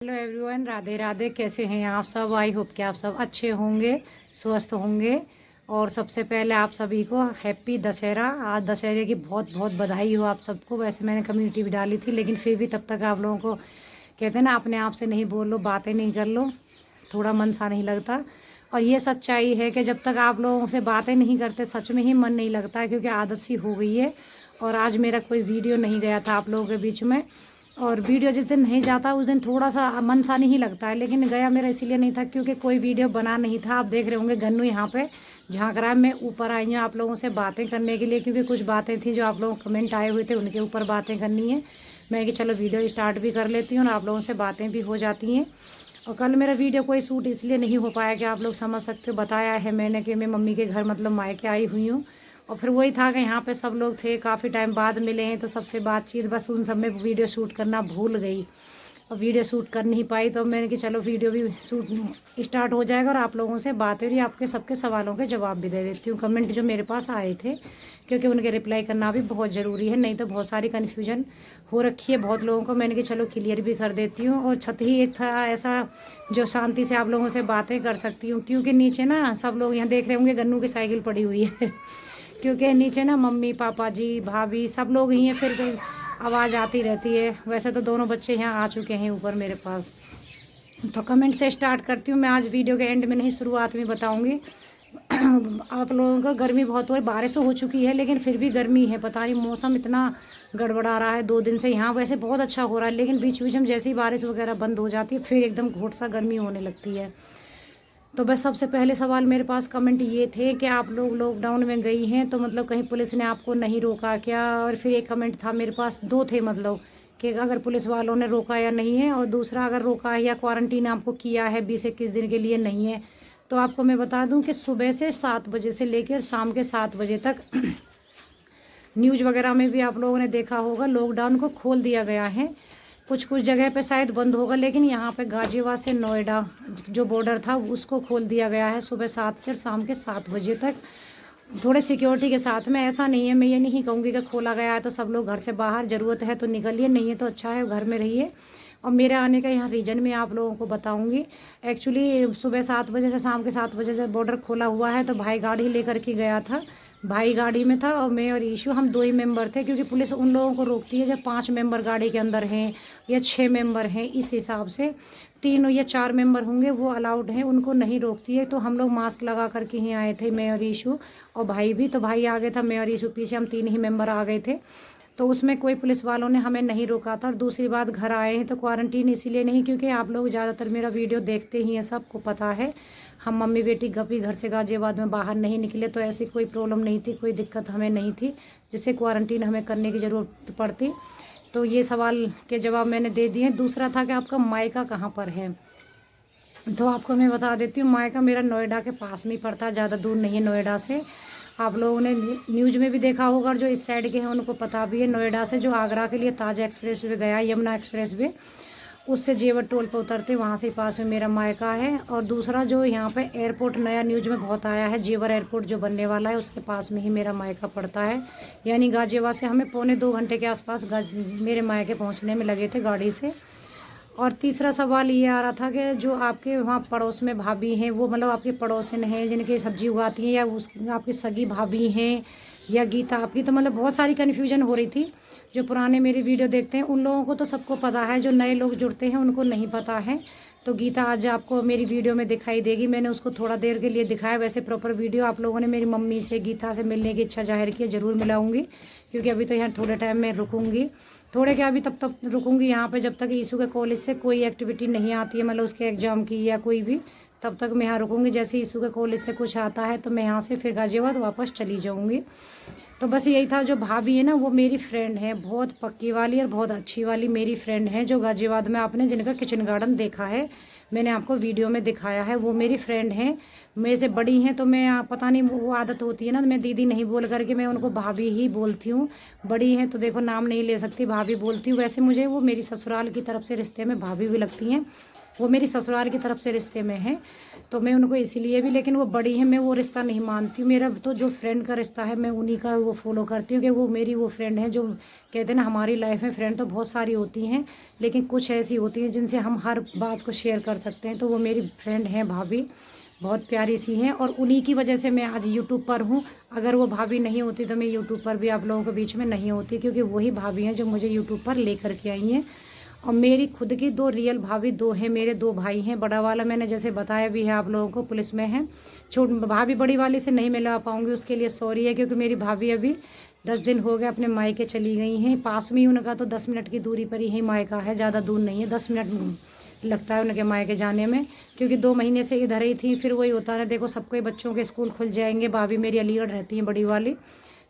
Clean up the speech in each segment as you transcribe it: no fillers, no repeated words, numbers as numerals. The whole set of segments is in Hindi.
Hello everyone, Radhe Radhe. कैसे हैं आप सब? आई होप कि आप सब अच्छे होंगे, स्वस्थ होंगे। और सबसे पहले आप सभी को हैप्पी दशहरा। आज दशहरे की बहुत बहुत बधाई हो आप सबको। वैसे मैंने कम्युनिटी भी डाली थी, लेकिन फिर भी तब तक आप लोगों को कहते हैं ना, अपने आप से नहीं बोल लो, बातें नहीं कर लो, थोड़ा मन सा नहीं लगता। और ये सच्चाई है कि जब तक आप लोगों से बातें नहीं करते, सच में ही मन नहीं लगता है, क्योंकि आदत सी हो गई है। और आज मेरा कोई वीडियो नहीं गया था आप लोगों के बीच में। और वीडियो जिस दिन नहीं जाता उस दिन थोड़ा सा मन सा नहीं लगता है, लेकिन गया मेरा इसीलिए नहीं था क्योंकि कोई वीडियो बना नहीं था। आप देख रहे होंगे गन्नू यहाँ पे झाँक रहा है। मैं ऊपर आई हूँ आप लोगों से बातें करने के लिए, क्योंकि कुछ बातें थी जो आप लोगों को कमेंट आए हुए थे, उनके ऊपर बातें करनी है। मैं कि चलो वीडियो स्टार्ट भी कर लेती हूँ और आप लोगों से बातें भी हो जाती हैं। और कल मेरा वीडियो कोई शूट इसलिए नहीं हो पाया कि आप लोग समझ सकते हो, बताया है मैंने कि मैं मम्मी के घर मतलब मायके आई हुई हूँ। और फिर वही था कि यहाँ पे सब लोग थे, काफ़ी टाइम बाद मिले हैं, तो सबसे बातचीत, बस उन सब में वीडियो शूट करना भूल गई और वीडियो शूट कर नहीं पाई। तो मैंने कि चलो वीडियो भी शूट स्टार्ट हो जाएगा और आप लोगों से बातें भी, आपके सबके सवालों के जवाब भी दे देती हूँ। कमेंट जो मेरे पास आए थे, क्योंकि उनके रिप्लाई करना भी बहुत ज़रूरी है, नहीं तो बहुत सारी कन्फ्यूजन हो रखी है बहुत लोगों को। मैंने कि चलो क्लियर भी कर देती हूँ। और छत ही एक था ऐसा जो शांति से आप लोगों से बातें कर सकती हूँ, क्योंकि नीचे ना सब लोग यहाँ देख रहे होंगे गन्नू की साइकिल पड़ी हुई है क्योंकि नीचे ना मम्मी पापा जी भाभी सब लोग ही हैं, फिर भी आवाज़ आती रहती है। वैसे तो दोनों बच्चे यहाँ आ चुके हैं ऊपर मेरे पास। तो कमेंट से स्टार्ट करती हूँ मैं। आज वीडियो के एंड में नहीं, शुरुआत में बताऊँगी। आप लोगों को गर्मी बहुत हो रही, बारिश हो चुकी है लेकिन फिर भी गर्मी है। पता नहीं मौसम इतना गड़बड़ा रहा है 2 दिन से। यहाँ वैसे बहुत अच्छा हो रहा है, लेकिन बीच बीच में जैसे ही बारिश वगैरह बंद हो जाती है फिर एकदम घोट सा गर्मी होने लगती है। तो बस सबसे पहले सवाल मेरे पास कमेंट ये थे कि आप लोग लॉकडाउन में गई हैं तो मतलब कहीं पुलिस ने आपको नहीं रोका क्या? और फिर एक कमेंट था मेरे पास, 2 थे मतलब, कि अगर पुलिस वालों ने रोका या नहीं है, और दूसरा अगर रोका है या क्वारंटीन आपको किया है 20-21 दिन के लिए नहीं है। तो आपको मैं बता दूं कि सुबह से 7 बजे से लेकर शाम के 7 बजे तक न्यूज़ वगैरह में भी आप लोगों ने देखा होगा, लॉकडाउन को खोल दिया गया है। कुछ कुछ जगह पे शायद बंद होगा, लेकिन यहाँ पे गाजियाबाद से नोएडा जो बॉर्डर था उसको खोल दिया गया है सुबह 7 से शाम के 7 बजे तक, थोड़े सिक्योरिटी के साथ में। ऐसा नहीं है, मैं ये नहीं कहूँगी कि खोला गया है तो सब लोग घर से बाहर, ज़रूरत है तो निकलिए, नहीं है तो अच्छा है घर में रहिए। और मेरे आने का यहाँ रीज़न मैं आप लोगों को बताऊँगी। एक्चुअली सुबह 7 बजे से शाम के 7 बजे से बॉर्डर खोला हुआ है, तो भाई गाड़ी लेकर के गया था। भाई गाड़ी में था और मैं और ईशू हम 2 ही मेंबर थे, क्योंकि पुलिस उन लोगों को रोकती है जब 5 मेंबर गाड़ी के अंदर हैं या 6 मेंबर हैं। इस हिसाब से 3 या 4 मेंबर होंगे वो अलाउड हैं, उनको नहीं रोकती है। तो हम लोग मास्क लगा करके ही आए थे, मैं और ईशू, और भाई भी। तो भाई आगे था, मैं और ईशू पीछे, हम 3 ही मेंबर आ गए थे। तो उसमें कोई पुलिस वालों ने हमें नहीं रोका था। और दूसरी बात, घर आए हैं तो क्वारंटीन इसीलिए नहीं, क्योंकि आप लोग ज़्यादातर मेरा वीडियो देखते ही हैं, सबको पता है। हम मम्मी बेटी गपी घर से गाजियाबाद में बाहर नहीं निकले, तो ऐसी कोई प्रॉब्लम नहीं थी, कोई दिक्कत हमें नहीं थी जिससे क्वारंटीन हमें करने की ज़रूरत पड़ती। तो ये सवाल के जवाब मैंने दे दिए। दूसरा था कि आपका मायका कहाँ पर है, तो आपको मैं बता देती हूँ, मायका मेरा नोएडा के पास में ही पड़ता है, ज़्यादा दूर नहीं है नोएडा से। आप लोगों ने न्यूज़ में भी देखा होगा, और जो इस साइड के हैं उनको पता भी है। नोएडा से जो आगरा के लिए ताज़ा एक्सप्रेस वे गया, यमुना एक्सप्रेस वे, उससे जेवर टोल पर उतरते वहाँ से पास में मेरा मायका है। और दूसरा जो यहाँ पे एयरपोर्ट नया न्यूज़ में बहुत आया है, जेवर एयरपोर्ट जो बनने वाला है, उसके पास में ही मेरा मायका पड़ता है। यानी गाजियाबाद से हमें पौने 2 घंटे के आसपास मेरे मायके पहुँचने में लगे थे गाड़ी से। और तीसरा सवाल ये आ रहा था कि जो आपके वहाँ पड़ोस में भाभी हैं, वो मतलब आपके पड़ोसन हैं जिनकी सब्जी उगाती हैं, या उस आपकी सगी भाभी हैं, या गीता आपकी, तो मतलब बहुत सारी कन्फ्यूजन हो रही थी। जो पुराने मेरी वीडियो देखते हैं उन लोगों को तो सबको पता है, जो नए लोग जुड़ते हैं उनको नहीं पता है। तो गीता आज आपको मेरी वीडियो में दिखाई देगी। मैंने उसको थोड़ा देर के लिए दिखाया, वैसे प्रॉपर वीडियो आप लोगों ने मेरी मम्मी से, गीता से मिलने की इच्छा जाहिर की है, ज़रूर मिलाऊंगी, क्योंकि अभी तो यहाँ थोड़े टाइम में रुकूंगी। थोड़े क्या, अभी तब तक रुकूंगी यहाँ पे जब तक ईशू के कॉलेज से कोई एक्टिविटी नहीं आती है, मतलब उसके एग्ज़ाम की या कोई भी, तब तक मैं यहाँ रुकूंगी। जैसे ईशू के कॉलेज से कुछ आता है तो मैं यहाँ से फिर गाजियाबाद वापस चली जाऊँगी। तो बस यही था। जो भाभी है ना वो मेरी फ्रेंड है, बहुत पक्की वाली और बहुत अच्छी वाली मेरी फ्रेंड है, जो गाजियाबाद में आपने जिनका किचन गार्डन देखा है, मैंने आपको वीडियो में दिखाया है, वो मेरी फ्रेंड है। मेरे से बड़ी हैं तो मैं, पता नहीं वो आदत होती है ना, मैं दीदी नहीं बोल करके मैं उनको भाभी ही बोलती हूँ। बड़ी हैं तो देखो नाम नहीं ले सकती, भाभी बोलती हूँ। वैसे मुझे वो मेरी ससुराल की तरफ से रिश्ते में भाभी भी लगती हैं। वो मेरी ससुराल की तरफ से रिश्ते में है, तो मैं उनको इसीलिए भी, लेकिन वो बड़ी है, मैं वो रिश्ता नहीं मानती हूँ। मेरा तो जो फ्रेंड का रिश्ता है मैं उन्हीं का वो फॉलो करती हूँ कि वो मेरी वो फ्रेंड है। जो कहते हैं ना, हमारी लाइफ में फ्रेंड तो बहुत सारी होती हैं, लेकिन कुछ ऐसी होती हैं जिनसे हम हर बात को शेयर कर सकते हैं। तो वो मेरी फ्रेंड हैं भाभी, बहुत प्यारी सी हैं, और उन्हीं की वजह से मैं आज यूट्यूब पर हूँ। अगर वो भाभी नहीं होती तो मैं यूट्यूब पर भी आप लोगों के बीच में नहीं होती, क्योंकि वही भाभी हैं जो मुझे यूट्यूब पर लेकर के आई हैं। और मेरी खुद की 2 रियल भाभी 2 हैं, मेरे 2 भाई हैं। बड़ा वाला मैंने जैसे बताया भी है आप लोगों को, पुलिस में है। छोट भाभी बड़ी वाली से नहीं मिलवा पाऊँगी, उसके लिए सॉरी है, क्योंकि मेरी भाभी अभी 10 दिन हो गए अपने मायके चली गई हैं। पास में ही उनका तो 10 मिनट की दूरी पर ही मायका है, ज़्यादा दूर नहीं है, 10 मिनट लगता है उनके मायके जाने में, क्योंकि 2 महीने से इधर ही थी। फिर वही होता है, देखो सबके बच्चों के स्कूल खुल जाएंगे। भाभी मेरी अलीगढ़ रहती हैं बड़ी वाली,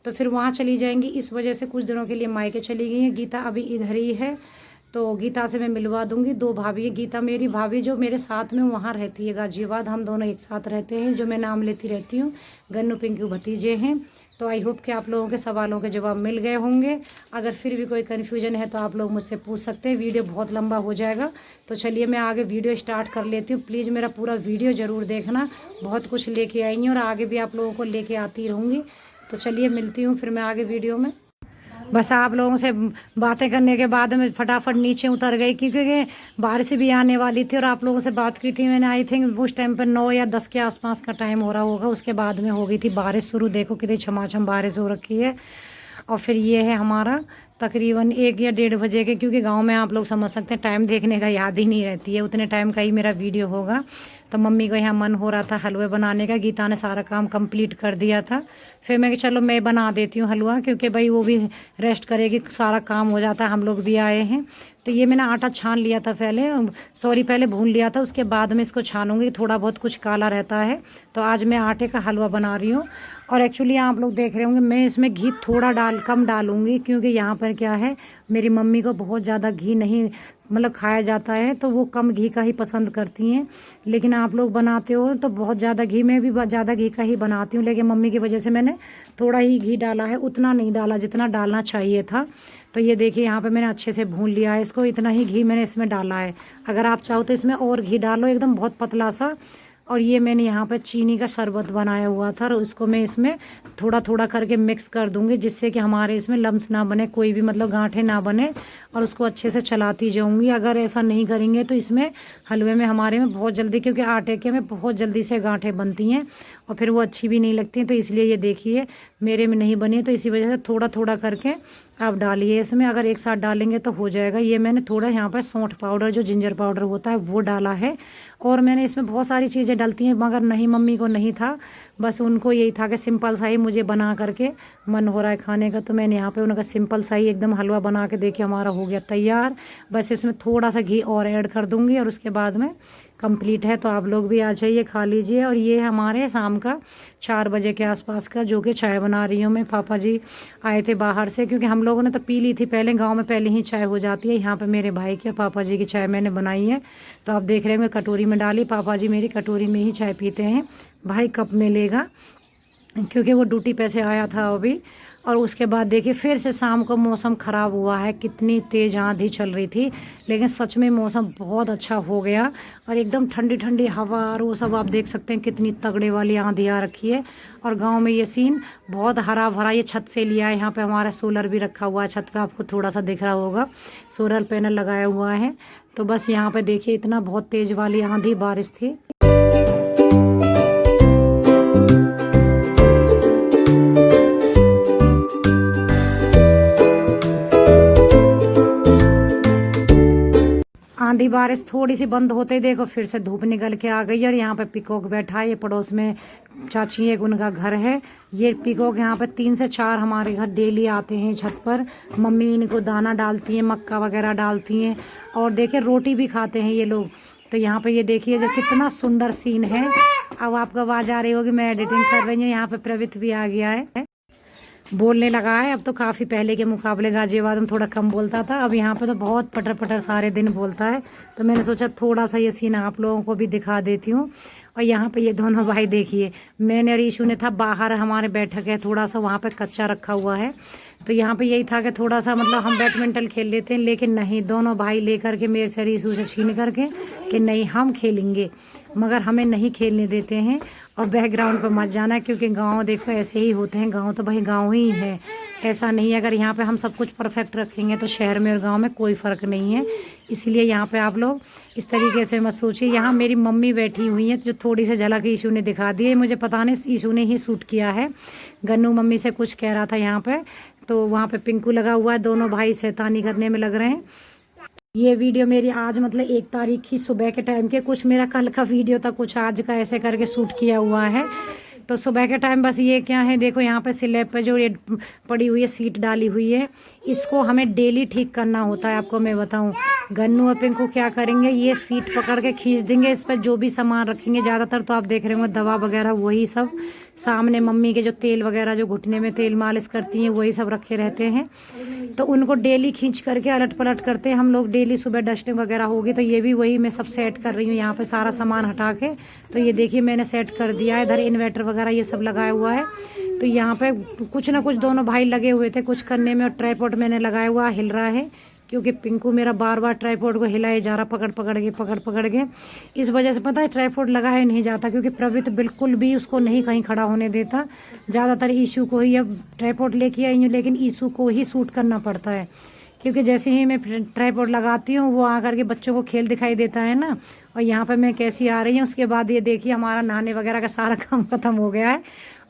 तो फिर वहाँ चली जाएंगी, इस वजह से कुछ दिनों के लिए मायके चली गई हैं। गीता अभी इधर ही है, तो गीता से मैं मिलवा दूंगी। 2 भाभी है, गीता मेरी भाभी जो मेरे साथ में वहाँ रहती है गाजियाबाद, हम दोनों एक साथ रहते हैं, जो मैं नाम लेती रहती हूँ। गन्नू पिंकू भतीजे हैं। तो आई होप कि आप लोगों के सवालों के जवाब मिल गए होंगे। अगर फिर भी कोई कन्फ्यूजन है तो आप लोग मुझसे पूछ सकते हैं। वीडियो बहुत लंबा हो जाएगा, तो चलिए मैं आगे वीडियो स्टार्ट कर लेती हूँ। प्लीज़ मेरा पूरा वीडियो ज़रूर देखना, बहुत कुछ लेके आई हूँ और आगे भी आप लोगों को लेके आती रहूँगी। तो चलिए मिलती हूँ फिर मैं आगे वीडियो में। बस आप लोगों से बातें करने के बाद मैं फटाफट नीचे उतर गई, क्योंकि बारिश भी आने वाली थी और आप लोगों से बात की थी मैंने। आई थिंक उस टाइम पर 9 या 10 के आसपास का टाइम हो रहा होगा। उसके बाद में हो गई थी बारिश शुरू। देखो कितनी छमाछम बारिश हो रखी है। और फिर ये है हमारा तकरीबन 1 या 1:30 बजे के, क्योंकि गांव में आप लोग समझ सकते हैं टाइम देखने का याद ही नहीं रहती है, उतने टाइम का ही मेरा वीडियो होगा। तो मम्मी को यहाँ मन हो रहा था हलवे बनाने का। गीता ने सारा काम कंप्लीट कर दिया था। फिर मैं कि चलो मैं बना देती हूँ हलवा, क्योंकि भाई वो भी रेस्ट करेगी, सारा काम हो जाता है, हम लोग भी आए हैं। तो ये मैंने आटा छान लिया था पहले भून लिया था, उसके बाद में इसको छानूंगी। थोड़ा बहुत कुछ काला रहता है, तो आज मैं आटे का हलवा बना रही हूँ। और एक्चुअली आप लोग देख रहे होंगे मैं इसमें घी थोड़ा कम डालूंगी, क्योंकि यहाँ पर क्या है, मेरी मम्मी को बहुत ज़्यादा घी नहीं मतलब खाया जाता है, तो वो कम घी का ही पसंद करती हैं। लेकिन आप लोग बनाते हो तो बहुत ज़्यादा घी, मैं भी ज़्यादा घी का ही बनाती हूँ, लेकिन मम्मी की वजह से मैंने थोड़ा ही घी डाला है, उतना नहीं डाला जितना डालना चाहिए था। तो ये देखिए यहाँ पे मैंने अच्छे से भून लिया है इसको, इतना ही घी मैंने इसमें डाला है। अगर आप चाहो तो इसमें और घी डालो, एकदम बहुत पतला सा। और ये मैंने यहाँ पे चीनी का शरबत बनाया हुआ था, और उसको मैं इसमें थोड़ा थोड़ा करके मिक्स कर दूंगी, जिससे कि हमारे इसमें लम्स ना बने, कोई भी मतलब गांठें ना बने, और उसको अच्छे से चलाती जाऊंगी। अगर ऐसा नहीं करेंगे तो इसमें हलवे में हमारे में बहुत जल्दी, क्योंकि आटे के में बहुत जल्दी से गांठें बनती हैं और फिर वो अच्छी भी नहीं लगती। तो इसलिए ये देखिए मेरे में नहीं बनी, तो इसी वजह से थोड़ा थोड़ा करके आप डालिए इसमें। अगर एक साथ डालेंगे तो हो जाएगा। ये मैंने थोड़ा यहाँ पर सौंठ पाउडर, जो जिंजर पाउडर होता है, वो डाला है। और मैंने इसमें बहुत सारी चीज़ें डलती हैं, मगर नहीं, मम्मी को नहीं था, बस उनको यही था कि सिंपल सा ही मुझे बना करके मन हो रहा है खाने का। तो मैंने यहाँ पे उनका सिंपल सा ही एकदम हलवा बना के देखिए हमारा हो गया तैयार। बस इसमें थोड़ा सा घी और ऐड कर दूँगी और उसके बाद में कंप्लीट है। तो आप लोग भी आ जाइए, खा लीजिए। और ये हमारे शाम का 4 बजे के आसपास का, जो कि चाय बना रही हूँ मैं। पापा जी आए थे बाहर से, क्योंकि हम लोगों ने तो पी ली थी पहले, गांव में पहले ही चाय हो जाती है। यहाँ पे मेरे भाई की, पापा जी की चाय मैंने बनाई है, तो आप देख रहे होंगे कटोरी में डाली। पापा जी मेरी कटोरी में ही चाय पीते हैं, भाई कप में लेगा, क्योंकि वो ड्यूटी पे से आया था अभी। और उसके बाद देखिए फिर से शाम को मौसम ख़राब हुआ है, कितनी तेज़ आंधी चल रही थी, लेकिन सच में मौसम बहुत अच्छा हो गया और एकदम ठंडी ठंडी हवा, और वो सब आप देख सकते हैं कितनी तगड़े वाली आंधी आ रखी है। और गांव में ये सीन बहुत हरा भरा, ये छत से लिया है। यहाँ पे हमारा सोलर भी रखा हुआ है छत पे, आपको थोड़ा सा दिख रहा होगा, सोलर पैनल लगाया हुआ है। तो बस यहाँ पे देखिए इतना बहुत तेज़ वाली आंधी बारिश थी। आंधी बारिश थोड़ी सी बंद होते ही देखो फिर से धूप निकल के आ गई। और यहाँ पे पिकॉक बैठा है, ये पड़ोस में चाची एक उनका घर है। ये पिकॉक यहाँ पे 3 से 4 हमारे घर डेली आते हैं छत पर। मम्मी इनको दाना डालती हैं, मक्का वगैरह डालती हैं, और देखिए रोटी भी खाते हैं ये लोग। तो यहाँ पे ये देखिए जो कितना सुंदर सीन है। अब आपको आवाज़ आ रही होगी, मैं एडिटिंग कर रही हूँ। यहाँ पे प्रवित भी आ गया है, बोलने लगा है। अब तो काफ़ी पहले के मुकाबले गाजियाबाद में थोड़ा कम बोलता था, अब यहाँ पे तो बहुत पटर पटर सारे दिन बोलता है। तो मैंने सोचा थोड़ा सा ये सीन आप लोगों को भी दिखा देती हूँ। और यहाँ पे ये दोनों भाई देखिए, मैंने और ईशू ने था बाहर, हमारे बैठक है थोड़ा सा वहाँ पे कच्चा रखा हुआ है, तो यहाँ पे यही था कि थोड़ा सा मतलब हम बैडमिंटन खेल लेते हैं, लेकिन नहीं, दोनों भाई लेकर के मेरे से ईशू से छीन करके कि नहीं हम खेलेंगे, मगर हमें नहीं खेलने देते हैं। और बैकग्राउंड पर मत जाना, क्योंकि गांव देखो ऐसे ही होते हैं, गांव तो भाई गांव ही है, ऐसा नहीं है। अगर यहाँ पे हम सब कुछ परफेक्ट रखेंगे तो शहर में और गांव में कोई फ़र्क नहीं है। इसलिए यहाँ पे आप लोग इस तरीके से मत सोचिए। यहाँ मेरी मम्मी बैठी हुई है, जो थोड़ी सी झलक ईशू ने दिखा दी है, मुझे पता नहीं ईशू ने ही शूट किया है। गन्नू मम्मी से कुछ कह रहा था यहाँ पे, तो वहाँ पे पिंकू लगा हुआ है, दोनों भाई शैतानी करने में लग रहे हैं। ये वीडियो मेरी आज मतलब 1 तारीख की सुबह के टाइम के, कुछ मेरा कल का वीडियो था, कुछ आज का, ऐसे करके शूट किया हुआ है। तो सुबह के टाइम बस ये क्या है, देखो यहाँ पे स्लैब पे जो ये पड़ी हुई है सीट डाली हुई है, इसको हमें डेली ठीक करना होता है। आपको मैं बताऊं, गन्नू और पिंकू क्या करेंगे, ये सीट पकड़ के खींच देंगे, इस पर जो भी सामान रखेंगे, ज़्यादातर तो आप देख रहे होंगे दवा वगैरह वही सब, सामने मम्मी के जो तेल वगैरह, जो घुटने में तेल मालिश करती हैं, वही सब रखे रहते हैं। तो उनको डेली खींच करके अलट पलट करते हैं हम लोग डेली। सुबह डस्टिंग वगैरह होगी तो ये भी वही मैं सब सेट कर रही हूँ यहाँ पे, सारा सामान हटा के। तो ये देखिए मैंने सेट कर दिया है, इधर इन्वर्टर वगैरह ये सब लगाया हुआ है। तो यहाँ पे कुछ ना कुछ दोनों भाई लगे हुए थे कुछ करने में, और ट्राइपॉड मैंने लगाया हुआ हिल रहा है, क्योंकि पिंकू मेरा बार बार ट्राइपॉड को हिलाए जा रहा, पकड़ पकड़ के। इस वजह से पता है ट्राइपॉड लगाया नहीं जाता, क्योंकि प्रवित बिल्कुल भी उसको नहीं कहीं खड़ा होने देता। ज़्यादातर ईशू को ही, अब ट्राइपॉड लेके आई हूँ लेकिन ईशू को ही शूट करना पड़ता है, क्योंकि जैसे ही मैं ट्राइपॉड लगाती हूँ वो आकर के बच्चों को खेल दिखाई देता है ना। और यहाँ पे मैं कैसी आ रही हूँ, उसके बाद ये देखिए हमारा नहाने वगैरह का सारा काम खत्म हो गया है।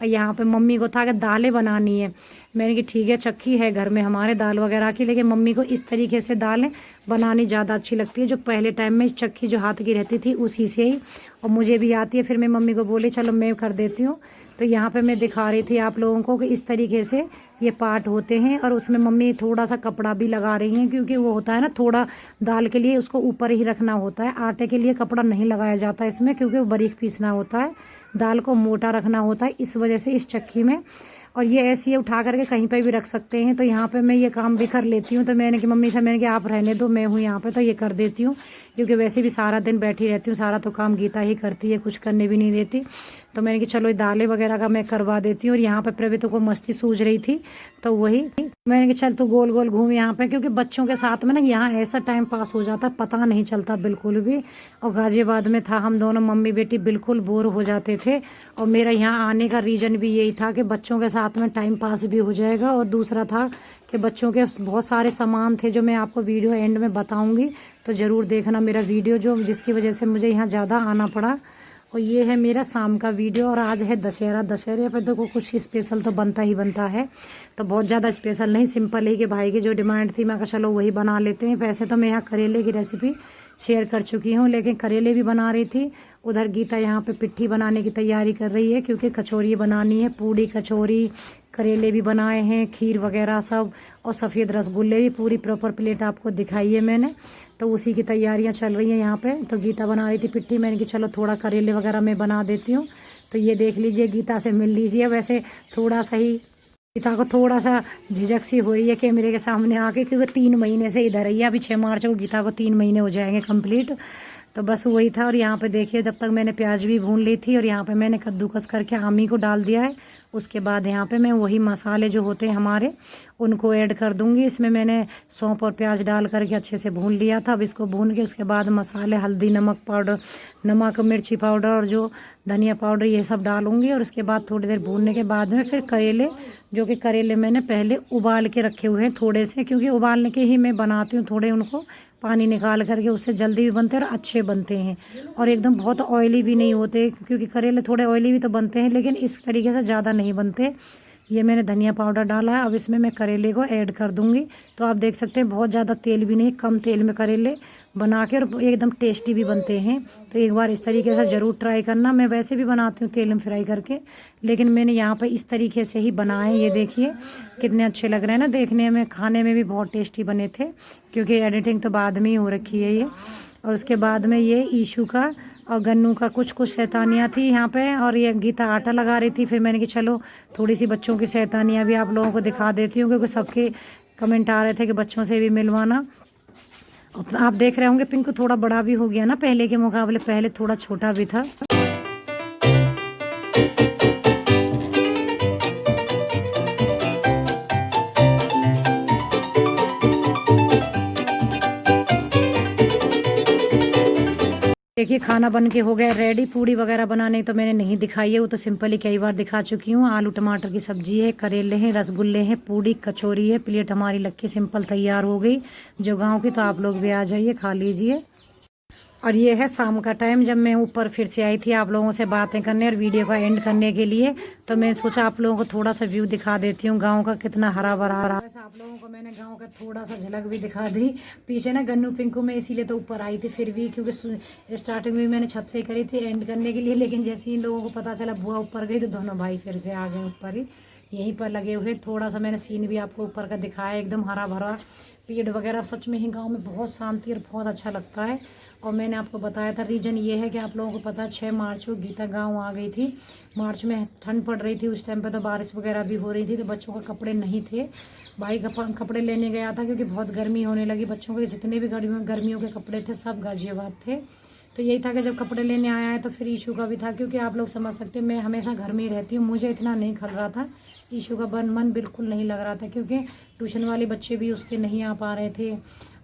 और यहाँ पे मम्मी को था कि दालें बनानी है, मैंने कि ठीक है, चक्की है घर में हमारे दाल वगैरह की, लेकिन मम्मी को इस तरीके से दालें बनानी ज़्यादा अच्छी लगती है, जो पहले टाइम में चक्की जो हाथ की रहती थी उसी से ही, और मुझे भी आती है। फिर मैं मम्मी को बोली चलो मैं कर देती हूँ। तो यहाँ पे मैं दिखा रही थी आप लोगों को कि इस तरीके से ये पार्ट होते हैं, और उसमें मम्मी थोड़ा सा कपड़ा भी लगा रही हैं, क्योंकि वो होता है ना थोड़ा दाल के लिए उसको ऊपर ही रखना होता है, आटे के लिए कपड़ा नहीं लगाया जाता इसमें, क्योंकि वो बारीक पीसना होता है, दाल को मोटा रखना होता है, इस वजह से इस चक्की में। और ये ऐसे ही उठा करके कहीं पे भी रख सकते हैं। तो यहाँ पे मैं ये काम भी कर लेती हूँ। तो मैंने कि मम्मी से मैंने कि आप रहने दो, मैं हूँ यहाँ पे, तो ये कर देती हूँ, क्योंकि वैसे भी सारा दिन बैठी रहती हूँ, सारा तो काम गीता ही करती है, कुछ करने भी नहीं देती। तो मैंने कि चलो दालें वगैरह का मैं करवा देती हूँ। और यहाँ पे प्रवित को मस्ती सूझ रही थी, तो वही मैंने कि चल तू गोल गोल घूम यहाँ पे, क्योंकि बच्चों के साथ में ना यहाँ ऐसा टाइम पास हो जाता है, पता नहीं चलता बिल्कुल भी। और गाजियाबाद में था, हम दोनों मम्मी बेटी बिल्कुल बोर हो जाते थे, और मेरा यहाँ आने का रीज़न भी यही था कि बच्चों के साथ में टाइम पास भी हो जाएगा, और दूसरा था कि बच्चों के बहुत सारे सामान थे जो मैं आपको वीडियो एंड में बताऊंगी, तो ज़रूर देखना मेरा वीडियो, जो जिसकी वजह से मुझे यहाँ ज़्यादा आना पड़ा। और ये है मेरा शाम का वीडियो, और आज है दशहरा। दशहरे पर देखो कुछ स्पेशल तो बनता ही बनता है, तो बहुत ज़्यादा स्पेशल नहीं, सिंपल ही कि भाई की जो डिमांड थी, मैं कहा चलो वही बना लेते हैं। वैसे तो मैं यहाँ करेले की रेसिपी शेयर कर चुकी हूँ, लेकिन करेले भी बना रही थी। उधर गीता यहाँ पे पिट्ठी बनाने की तैयारी कर रही है, क्योंकि कचौरी बनानी है, पूड़ी कचौरी, करेले भी बनाए हैं, खीर वगैरह सब, और सफ़ेद रसगुल्ले भी, पूरी प्रॉपर प्लेट आपको दिखाई है मैंने। तो उसी की तैयारियां चल रही हैं यहाँ पे। तो गीता बना रही थी पिट्ठी, मैंने कि चलो थोड़ा करेले वगैरह मैं बना देती हूँ। तो ये देख लीजिए, गीता से मिल लीजिए। वैसे थोड़ा सा ही गीता को थोड़ा सा झिझक सी हो रही है कैमरे के सामने आके, क्योंकि 3 महीने से इधर ही है। अभी 6 मार्च को गीता को 3 महीने हो जाएंगे कंप्लीट। तो बस वही था। और यहाँ पे देखिए जब तक मैंने प्याज भी भून ली थी, और यहाँ पे मैंने कद्दूकस करके आमी को डाल दिया है। उसके बाद यहाँ पे मैं वही मसाले जो होते हैं हमारे, उनको ऐड कर दूंगी। इसमें मैंने सौंफ और प्याज डाल करके अच्छे से भून लिया था। अब इसको भून के उसके बाद मसाले, हल्दी, नमक पाउडर, नमक मिर्ची पाउडर और जो धनिया पाउडर, ये सब डालूंगी। और उसके बाद थोड़ी देर भूनने के बाद में फिर करेले, जो कि करेले मैंने पहले उबाल के रखे हुए हैं थोड़े से, क्योंकि उबालने के ही मैं बनाती हूँ, थोड़े उनको पानी निकाल करके, उससे जल्दी भी बनते हैं और अच्छे बनते हैं, और एकदम बहुत ऑयली भी नहीं होते, क्योंकि करेले थोड़े ऑयली भी तो बनते हैं, लेकिन इस तरीके से ज़्यादा नहीं बनते। ये मैंने धनिया पाउडर डाला है। अब इसमें मैं करेले को ऐड कर दूंगी। तो आप देख सकते हैं बहुत ज़्यादा तेल भी नहीं, कम तेल में करेले बना के, और एकदम टेस्टी भी बनते हैं। तो एक बार इस तरीके से ज़रूर ट्राई करना। मैं वैसे भी बनाती हूँ तेल में फ्राई करके, लेकिन मैंने यहाँ पर इस तरीके से ही बनाए। ये देखिए कितने अच्छे लग रहे हैं ना देखने में, खाने में भी बहुत टेस्टी बने थे, क्योंकि एडिटिंग तो बाद में ही हो रखी है ये। और उसके बाद में ये ईशू का और गन्नू का कुछ शैतानियाँ थी यहाँ पे, और ये गीता आटा लगा रही थी। फिर मैंने कि चलो थोड़ी सी बच्चों की शैतानियाँ भी आप लोगों को दिखा देती हूँ, क्योंकि सबके कमेंट आ रहे थे कि बच्चों से भी मिलवाना। आप देख रहे होंगे पिंकू थोड़ा बड़ा भी हो गया ना पहले के मुकाबले, पहले थोड़ा छोटा भी था। देखिए खाना बन के हो गया रेडी। पूड़ी वगैरह बनाने तो मैंने नहीं दिखाई है, वो तो सिंपली कई बार दिखा चुकी हूँ। आलू टमाटर की सब्जी है, करेले हैं, रसगुल्ले हैं, पूड़ी कचौरी है। प्लेट हमारी लग के सिंपल तैयार हो गई जो गांव की। तो आप लोग भी आ जाइए, खा लीजिए। और ये है शाम का टाइम, जब मैं ऊपर फिर से आई थी आप लोगों से बातें करने और वीडियो का एंड करने के लिए। तो मैं सोचा आप लोगों को थोड़ा सा व्यू दिखा देती हूँ गांव का, कितना हरा भरा रहा। वैसे आप लोगों को मैंने गांव का थोड़ा सा झलक भी दिखा दी। पीछे ना गन्नू पिंकू में इसीलिए तो ऊपर आई थी फिर भी, क्योंकि स्टार्टिंग में मैंने छत से करी थी एंड करने के लिए, लेकिन जैसे ही इन लोगों को पता चला बुआ ऊपर गई तो दोनों भाई फिर से आ गए ऊपर ही, यहीं पर लगे हुए। थोड़ा सा मैंने सीन भी आपको ऊपर का दिखाया, एकदम हरा भरा पेड़ वगैरह। सच में ही गांव में बहुत शांति और बहुत अच्छा लगता है। और मैंने आपको बताया था रीज़न ये है कि आप लोगों को पता है 6 मार्च को गीता गांव आ गई थी। मार्च में ठंड पड़ रही थी, उस टाइम पे तो बारिश वगैरह भी हो रही थी, तो बच्चों के कपड़े नहीं थे। भाई कपड़े लेने गया था क्योंकि बहुत गर्मी होने लगी। बच्चों के जितने भी गर्मियों के कपड़े थे सब गाजियाबाद थे। तो यही था कि जब कपड़े लेने आया है तो फिर ईशू का भी था, क्योंकि आप लोग समझ सकते हैं मैं हमेशा घर में ही रहती हूँ, मुझे इतना नहीं खल रहा था। ईशू का मन बिल्कुल नहीं लग रहा था, क्योंकि ट्यूशन वाले बच्चे भी उसके नहीं आ पा रहे थे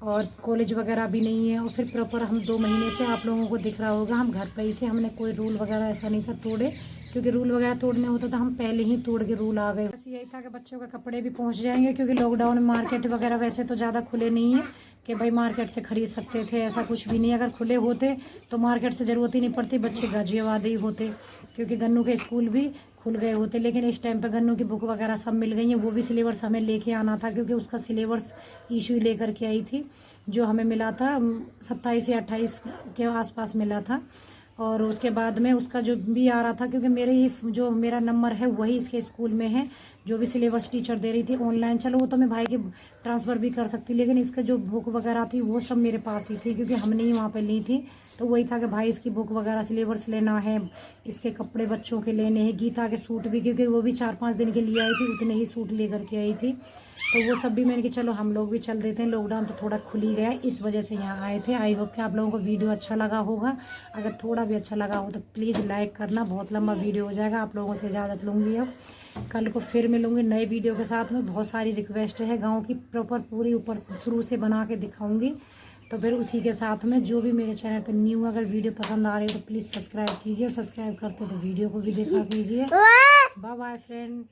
और कॉलेज वगैरह भी नहीं है। और फिर प्रॉपर हम 2 महीने से आप लोगों को दिख रहा होगा हम घर पर ही थे। हमने कोई रूल वगैरह ऐसा नहीं था तोड़े, क्योंकि रूल वगैरह तोड़ने होता था हम पहले ही तोड़ के रूल आ गए। बस यही था कि बच्चों के कपड़े भी पहुंच जाएंगे, क्योंकि लॉकडाउन में मार्केट वगैरह वैसे तो ज़्यादा खुले नहीं है कि भाई मार्केट से खरीद सकते थे, ऐसा कुछ भी नहीं। अगर खुले होते तो मार्केट से ज़रूरत ही नहीं पड़ती, बच्चे गाजियाबाद ही होते, क्योंकि गन्नू के स्कूल भी खुल गए होते। लेकिन इस टाइम पे गन्नू की बुक वगैरह सब मिल गई हैं। वो भी सिलेबस हमें लेके आना था, क्योंकि उसका सिलेबस इशू लेकर के आई थी, जो हमें मिला था 27 या 28 के आसपास मिला था। और उसके बाद में उसका जो भी आ रहा था, क्योंकि मेरे ही जो मेरा नंबर है वही इसके स्कूल में है, जो भी सिलेबस टीचर दे रही थी ऑनलाइन। चलो वो तो मैं भाई की ट्रांसफ़र भी कर सकती, लेकिन इसका जो बुक वगैरह थी वो सब मेरे पास ही थी, क्योंकि हमने ही वहाँ पे ली थी। तो वही था कि भाई इसकी बुक वगैरह सिलेबस लेना है, इसके कपड़े बच्चों के लेने हैं, गीता के सूट भी, क्योंकि वो भी 4-5 दिन के लिए आई थी, उतने ही सूट लेकर के आई थी। तो वो सब भी मैंने कि चलो हम लोग भी चल देते हैं, लॉकडाउन तो थोड़ा खुल ही गया है, इस वजह से यहाँ आए थे। आई होप कि आप लोगों को वीडियो अच्छा लगा होगा। अगर थोड़ा भी अच्छा लगा हो तो प्लीज़ लाइक करना। बहुत लंबा वीडियो हो जाएगा, आप लोगों से इजाज़त लूँगी। अब कल को फिर मिलूँगी नए वीडियो के साथ में। बहुत सारी रिक्वेस्ट है गाँव की, प्रॉपर पूरी ऊपर शुरू से बना के दिखाऊँगी। तो फिर उसी के साथ में जो भी मेरे चैनल पर न्यू अगर वीडियो पसंद आ रही है तो प्लीज़ सब्सक्राइब कीजिए, और सब्सक्राइब करते तो वीडियो को भी देखा कीजिए। Bye bye friend.